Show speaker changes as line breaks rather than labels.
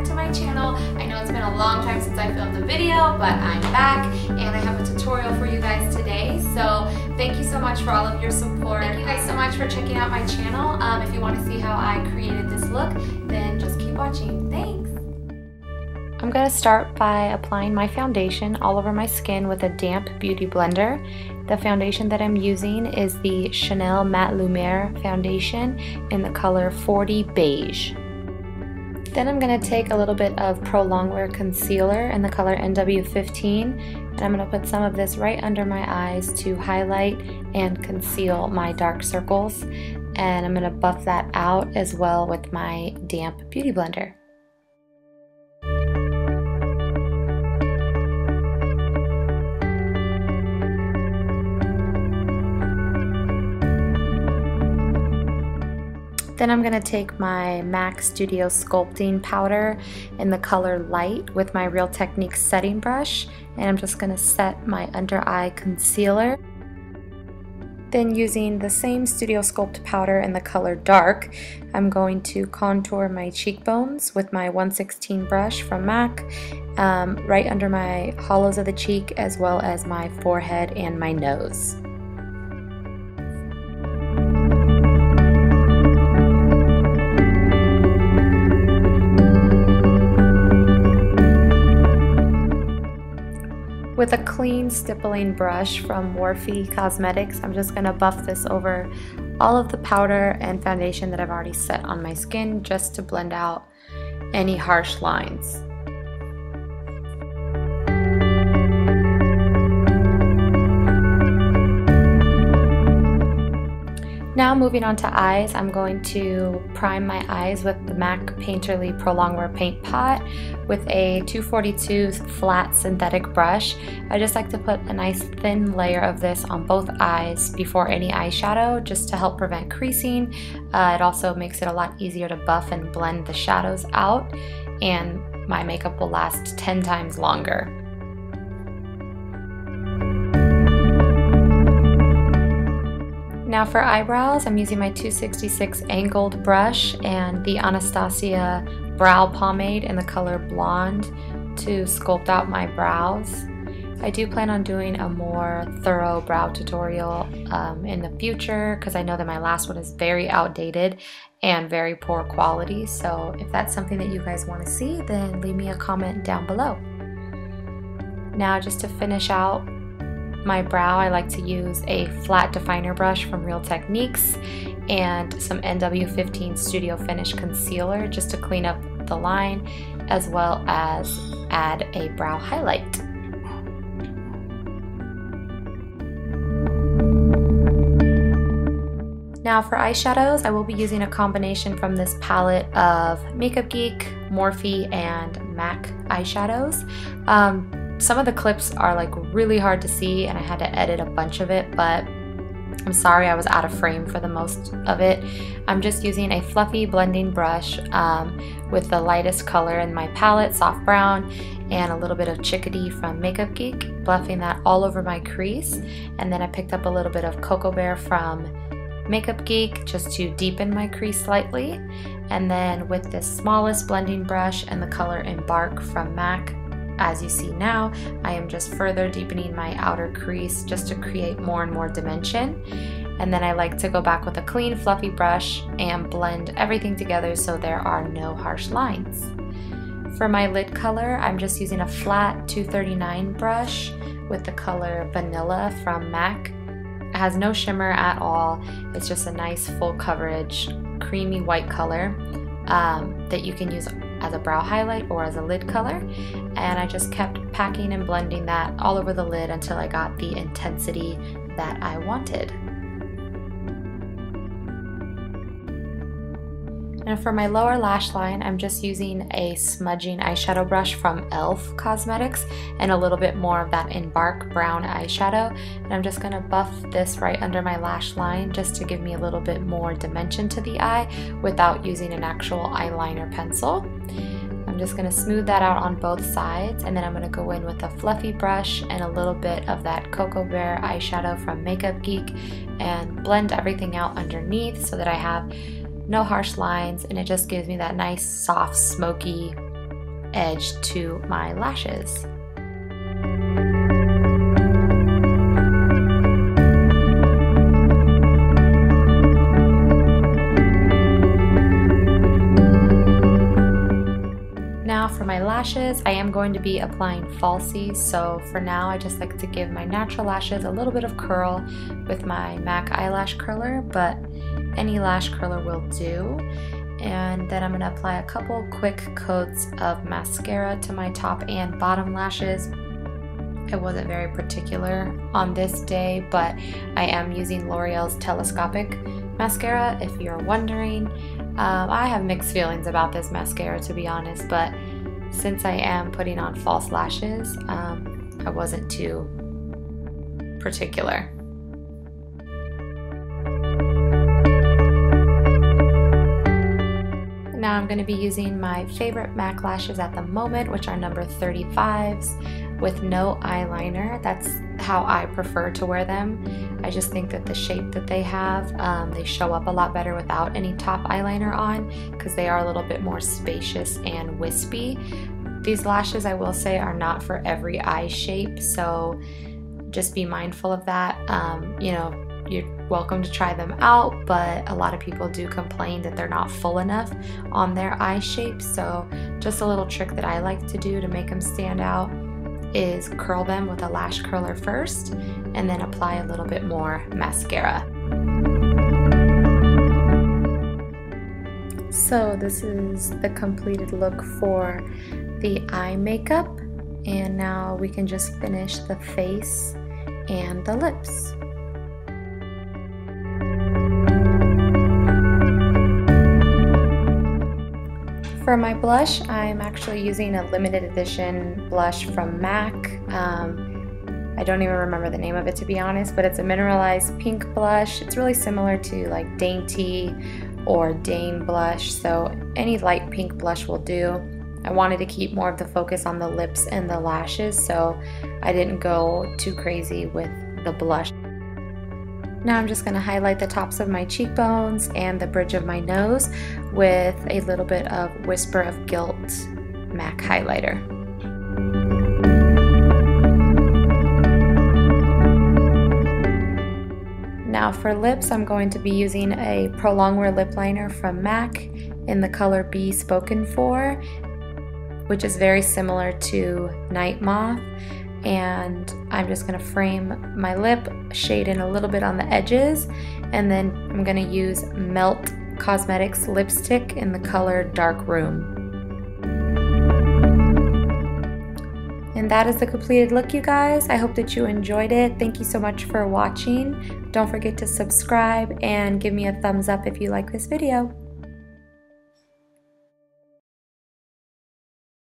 to my channel. I know it's been a long time since I filmed a video, but I'm back and I have a tutorial for you guys today. So thank you so much for all of your support. Thank you guys so much for checking out my channel. If you want to see how I created this look, then just keep watching. Thanks! I'm going to start by applying my foundation all over my skin with a damp beauty blender. The foundation that I'm using is the Chanel Matte Lumere foundation in the color 40 Beige. Then I'm going to take a little bit of Prolongwear concealer in the color NW15, and I'm going to put some of this right under my eyes to highlight and conceal my dark circles. And I'm going to buff that out as well with my damp beauty blender. Then I'm going to take my MAC Studio Sculpting Powder in the color Light with my Real Techniques setting brush, and I'm just going to set my under eye concealer. Then using the same Studio Sculpt powder in the color Dark, I'm going to contour my cheekbones with my 1/16 brush from MAC, right under my hollows of the cheek as well as my forehead and my nose. With a clean stippling brush from Morphe Cosmetics, I'm just going to buff this over all of the powder and foundation that I've already set on my skin just to blend out any harsh lines. Now moving on to eyes, I'm going to prime my eyes with the MAC Painterly Prolongwear Paint Pot with a 242 flat synthetic brush. I just like to put a nice thin layer of this on both eyes before any eyeshadow just to help prevent creasing. It also makes it a lot easier to buff and blend the shadows out, and my makeup will last 10 times longer. Now for eyebrows, I'm using my 266 angled brush and the Anastasia brow pomade in the color Blonde to sculpt out my brows. I do plan on doing a more thorough brow tutorial in the future because I know that my last one is very outdated and very poor quality. So if that's something that you guys want to see, then leave me a comment down below. Now just to finish out my brow, I like to use a flat definer brush from Real Techniques and some NW15 Studio Finish concealer just to clean up the line as well as add a brow highlight. Now for eyeshadows, I will be using a combination from this palette of MakeUpGeek, Morphe, and MAC eyeshadows. Some of the clips are like really hard to see and I had to edit a bunch of it, but I'm sorry I was out of frame for the most of it. I'm just using a fluffy blending brush with the lightest color in my palette, soft brown, and a little bit of Chickadee from MakeUpGeek, buffing that all over my crease. And then I picked up a little bit of CocoaBear from MakeUpGeek just to deepen my crease slightly. And then with this smallest blending brush and the color Embark from MAC, as you see now, I am just further deepening my outer crease just to create more and more dimension. And then I like to go back with a clean fluffy brush and blend everything together so there are no harsh lines. For my lid color, I'm just using a flat 239 brush with the color Vanilla from MAC. It has no shimmer at all. It's just a nice full coverage creamy white color that you can use as a brow highlight or as a lid color, and I just kept packing and blending that all over the lid until I got the intensity that I wanted. And for my lower lash line, I'm just using a smudging eyeshadow brush from e.l.f. Cosmetics and a little bit more of that Embark brown eyeshadow. And I'm just going to buff this right under my lash line just to give me a little bit more dimension to the eye without using an actual eyeliner pencil. I'm just going to smooth that out on both sides, and then I'm going to go in with a fluffy brush and a little bit of that CocoaBear eyeshadow from MakeUpGeek and blend everything out underneath so that I have no harsh lines, and it just gives me that nice soft smoky edge to my lashes. Now for my lashes, I am going to be applying falsies, so for now I just like to give my natural lashes a little bit of curl with my MAC eyelash curler, but any lash curler will do. And then I'm going to apply a couple quick coats of mascara to my top and bottom lashes. I wasn't very particular on this day, but I am using L'Oreal's Telescopic mascara, if you're wondering. I have mixed feelings about this mascara, to be honest, but since I am putting on false lashes, I wasn't too particular. Now I'm going to be using my favorite MAC lashes at the moment, which are number 35s with no eyeliner. That's how I prefer to wear them. I just think that the shape that they have, they show up a lot better without any top eyeliner on because they are a little bit more spacious and wispy. These lashes, I will say, are not for every eye shape, so just be mindful of that. You know, you're welcome to try them out, but a lot of people do complain that they're not full enough on their eye shape. So just a little trick that I like to do to make them stand out is curl them with a lash curler first and then apply a little bit more mascara. So this is the completed look for the eye makeup, and now we can just finish the face and the lips. For my blush, I'm actually using a limited edition blush from MAC. I don't even remember the name of it, to be honest, but it's a mineralized pink blush. It's really similar to like Dainty or Dane blush, so any light pink blush will do. I wanted to keep more of the focus on the lips and the lashes, so I didn't go too crazy with the blush. Now I'm just going to highlight the tops of my cheekbones and the bridge of my nose with a little bit of Whisper of Guilt MAC highlighter. Now for lips, I'm going to be using a Prolongwear lip liner from MAC in the color B Spokenfor, which is very similar to Night Moth. And I'm just going to frame my lip, shade in a little bit on the edges, and then I'm going to use Melt Cosmetics lipstick in the color Dark Room. And that is the completed look, you guys. I hope that you enjoyed it. Thank you so much for watching. Don't forget to subscribe and give me a thumbs up if you like this video.